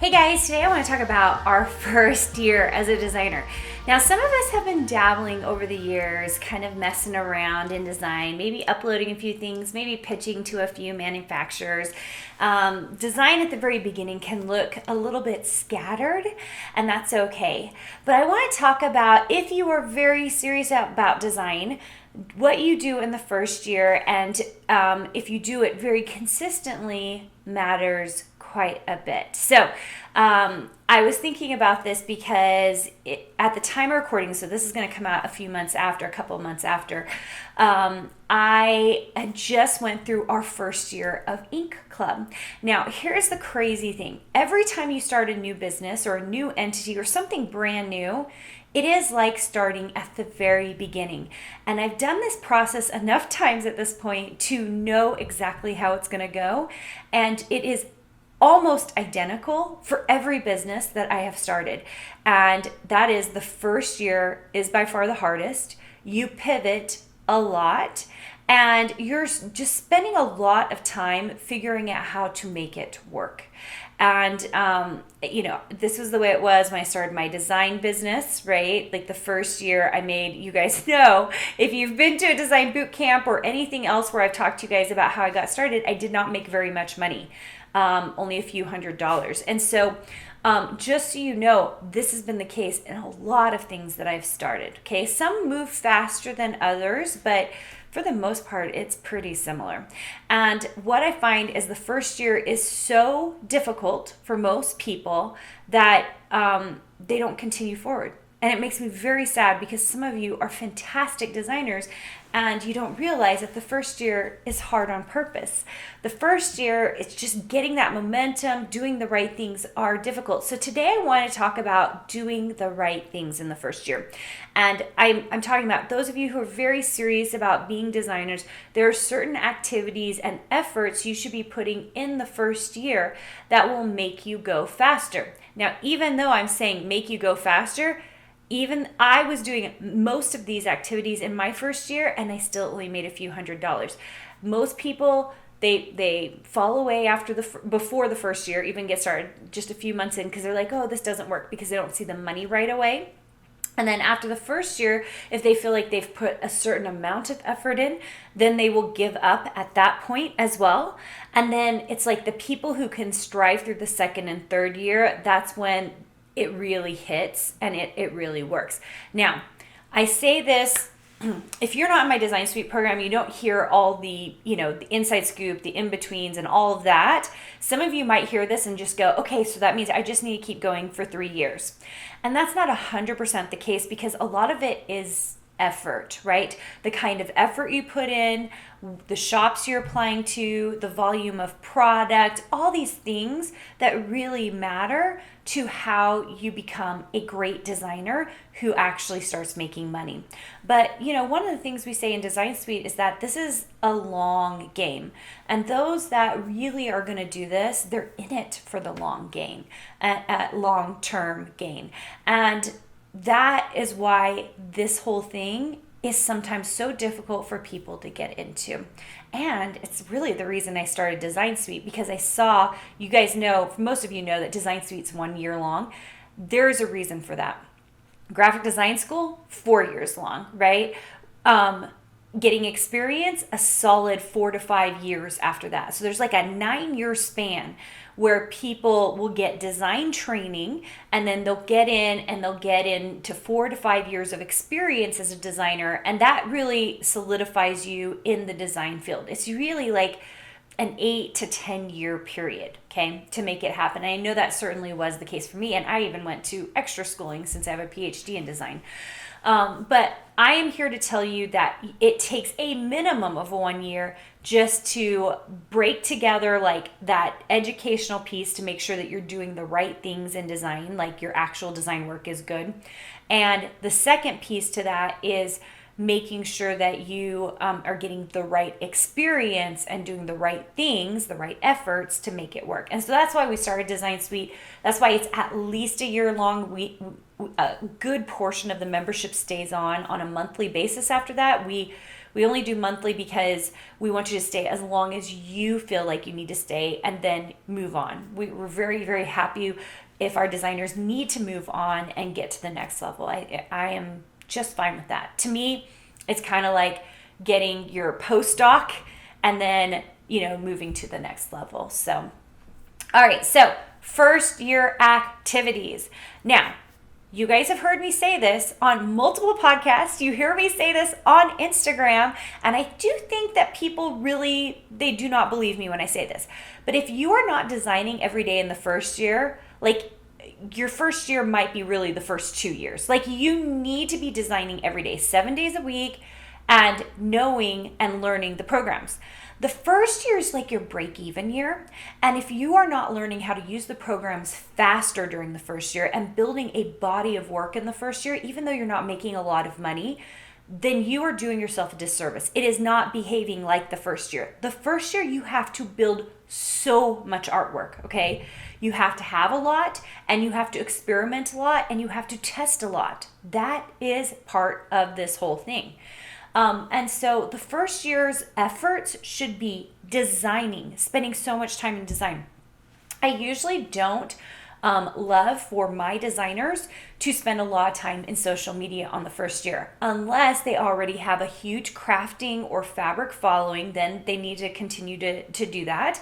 Hey guys, today I want to talk about our first year as a designer. Now, some of us have been dabbling over the years, kind of messing around in design, maybe uploading a few things, maybe pitching to a few manufacturers. Design at the very beginning can look a little bit scattered, and that's okay. But I want to talk about if you are very serious about design, what you do in the first year, and if you do it very consistently matters quite a bit. So I was thinking about this because at the time of recording, so this is going to come out a couple months after, I had just went through our first year of Ink Club. Now, here's the crazy thing. Every time you start a new business or a new entity or something brand new, it is like starting at the very beginning. And I've done this process enough times at this point to know exactly how it's going to go. And it is almost identical for every business that I have started. And that is, the first year is by far the hardest. You pivot a lot and you're just spending a lot of time figuring out how to make it work. And, this was the way it was when I started my design business, right? Like the first year I made, you guys know, if you've been to a design boot camp or anything else where I've talked to you guys about how I got started, I did not make very much money. Only a few $100s. And so just so you know, this has been the case in a lot of things that I've started. Okay, some move faster than others, but for the most part, it's pretty similar. And what I find is the first year is so difficult for most people that they don't continue forward. And it makes me very sad because some of you are fantastic designers and you don't realize that the first year is hard on purpose. The first year, it's just getting that momentum, doing the right things are difficult. So today I want to talk about doing the right things in the first year. And I'm talking about those of you who are very serious about being designers. There are certain activities and efforts you should be putting in the first year that will make you go faster. Now, even though I'm saying make you go faster, even I was doing most of these activities in my first year and I still only made a few $100s. Most people, they fall away before the first year even get started, just a few months in, because they're like, oh, this doesn't work, because they don't see the money right away. And then after the first year, if they feel like they've put a certain amount of effort in, then they will give up at that point as well. And then it's like the people who can strive through the second and third year, that's when it really hits and it really works. Now, I say this, if you're not in my Design Suite program, you don't hear all the inside scoop, the in-betweens and all of that. Some of you might hear this and just go, okay, so that means I just need to keep going for 3 years. And that's not 100% the case, because a lot of it is effort, right? The kind of effort you put in, the shops you're applying to, the volume of product, all these things that really matter to how you become a great designer who actually starts making money. But, one of the things we say in Design Suite is that this is a long game. And those that really are going to do this, they're in it for the long gain, long-term gain. And that is why this whole thing is sometimes so difficult for people to get into. And it's really the reason I started Design Suite, because I saw, you guys know, most of you know that Design Suite's 1 year long. There's a reason for that. Graphic design school, 4 years long, right? Getting experience, a solid 4 to 5 years after that. So there's like a 9-year span where people will get design training and then they'll get into 4 to 5 years of experience as a designer. And that really solidifies you in the design field. It's really like an 8 to 10 year period, okay, to make it happen. And I know that certainly was the case for me. And I even went to extra schooling since I have a Ph.D. in design. But I am here to tell you that it takes a minimum of 1 year just to break together like that educational piece to make sure that you're doing the right things in design, like your actual design work is good. And the second piece to that is making sure that you are getting the right experience and doing the right things, the right efforts to make it work. And so that's why we started Design Suite. That's why it's at least a year long. A good portion of the membership stays on a monthly basis after that. We We only do monthly because we want you to stay as long as you feel like you need to stay and then move on. We're very, very happy if our designers need to move on and get to the next level. I am just fine with that. To me, it's kind of like getting your postdoc and then, moving to the next level. So, all right. So first year activities. Now, you guys have heard me say this on multiple podcasts. You hear me say this on Instagram. And I do think that people they do not believe me when I say this. But if you are not designing every day in the first year, like your first year might be really the first 2 years. Like you need to be designing every day, 7 days a week, and knowing and learning the programs. The first year is like your break-even year. And if you are not learning how to use the programs faster during the first year and building a body of work in the first year, even though you're not making a lot of money, then you are doing yourself a disservice. It is not behaving like the first year. The first year, you have to build so much artwork, okay? You have to have a lot, and you have to experiment a lot, and you have to test a lot. That is part of this whole thing. And so the first year's efforts should be designing, spending so much time in design. I usually don't love for my designers to spend a lot of time in social media on the first year. Unless they already have a huge crafting or fabric following, then they need to continue to do that.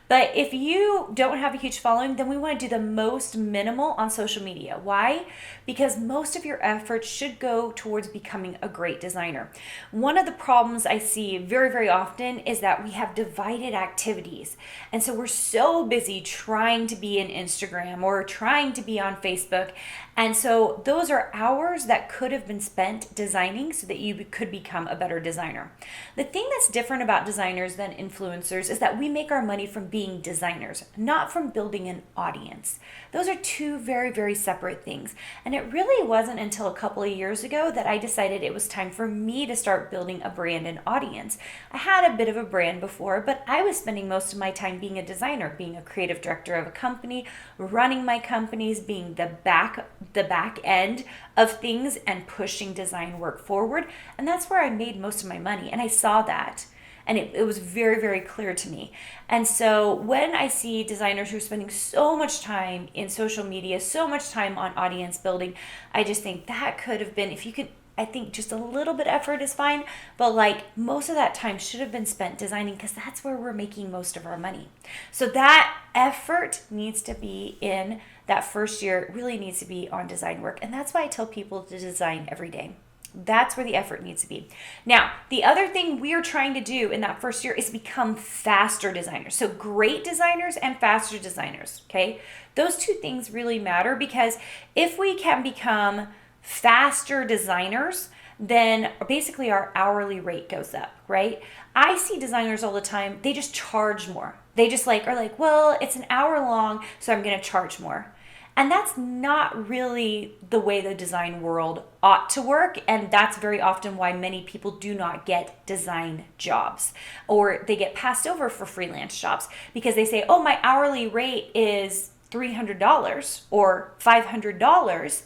But if you don't have a huge following, then we want to do the most minimal on social media. Why? Because most of your efforts should go towards becoming a great designer. One of the problems I see very, very often is that we have divided activities. And so we're so busy trying to be in Instagram or trying to be on Facebook. And so those are hours that could have been spent designing so that you could become a better designer. The thing that's different about designers than influencers is that we make our money from being designers, not from building an audience. Those are two very, very separate things. And it really wasn't until a couple of years ago that I decided it was time for me to start building a brand and audience. I had a bit of a brand before, but I was spending most of my time being a designer, being a creative director of a company, running my companies, being the back end of things and pushing design work forward. And that's where I made most of my money. And I saw that. And it was very, very clear to me. And so when I see designers who are spending so much time in social media, so much time on audience building, I just think that could have been, if you could, I think just a little bit effort is fine, but like most of that time should have been spent designing because that's where we're making most of our money. So that effort needs to be in that first year, it really needs to be on design work. And that's why I tell people to design every day. That's where the effort needs to be. Now, the other thing we are trying to do in that first year is become faster designers. So great designers and faster designers, okay? Those two things really matter because if we can become faster designers, then basically our hourly rate goes up, right? I see designers all the time, they just charge more. They just are like, well, it's an hour long, so I'm gonna charge more. And that's not really the way the design world ought to work. And that's very often why many people do not get design jobs or they get passed over for freelance jobs because they say, oh, my hourly rate is $300 or $500.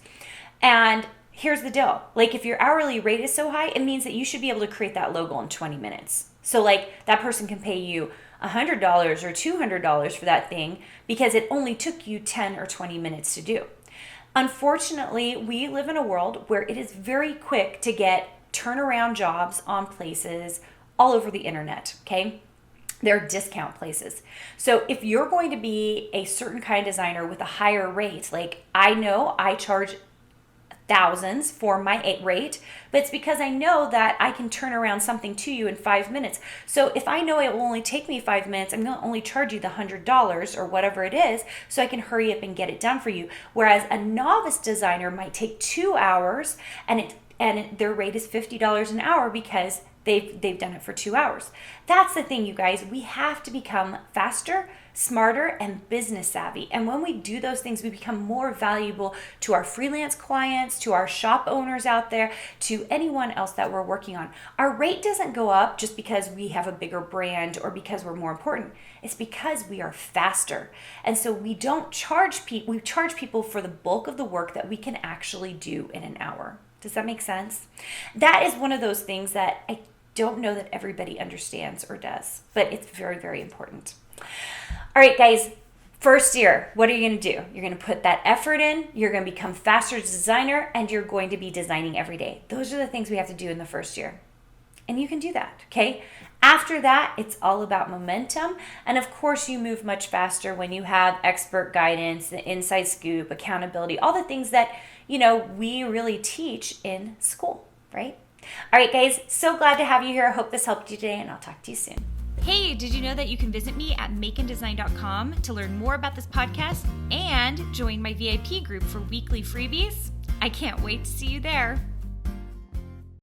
And here's the deal. Like if your hourly rate is so high, it means that you should be able to create that logo in 20 minutes. So like that person can pay you $100 or $200 for that thing because it only took you 10 or 20 minutes to do. Unfortunately, we live in a world where it is very quick to get turnaround jobs on places all over the internet, okay? They're discount places. So if you're going to be a certain kind of designer with a higher rate, like I know I charge thousands for my rate, but it's because I know that I can turn around something to you in 5 minutes. So if I know it will only take me 5 minutes, I'm going to only charge you the $100 or whatever it is so I can hurry up and get it done for you. Whereas a novice designer might take 2 hours and their rate is $50 an hour because they've done it for 2 hours. That's the thing, you guys. We have to become faster, smarter, and business savvy. And when we do those things, we become more valuable to our freelance clients, to our shop owners out there, to anyone else that we're working on. Our rate doesn't go up just because we have a bigger brand or because we're more important. It's because we are faster. And so we don't charge people, we charge people for the bulk of the work that we can actually do in an hour. Does that make sense? That is one of those things that don't know that everybody understands or does, but it's very, very important. All right, guys, first year, what are you going to do? You're going to put that effort in, you're going to become faster as a designer, and you're going to be designing every day. Those are the things we have to do in the first year. And you can do that, okay? After that, it's all about momentum. And of course, you move much faster when you have expert guidance, the inside scoop, accountability, all the things that, we really teach in school, right? All right, guys, so glad to have you here. I hope this helped you today, and I'll talk to you soon. Hey, did you know that you can visit me at makeanddesign.com to learn more about this podcast and join my VIP group for weekly freebies? I can't wait to see you there.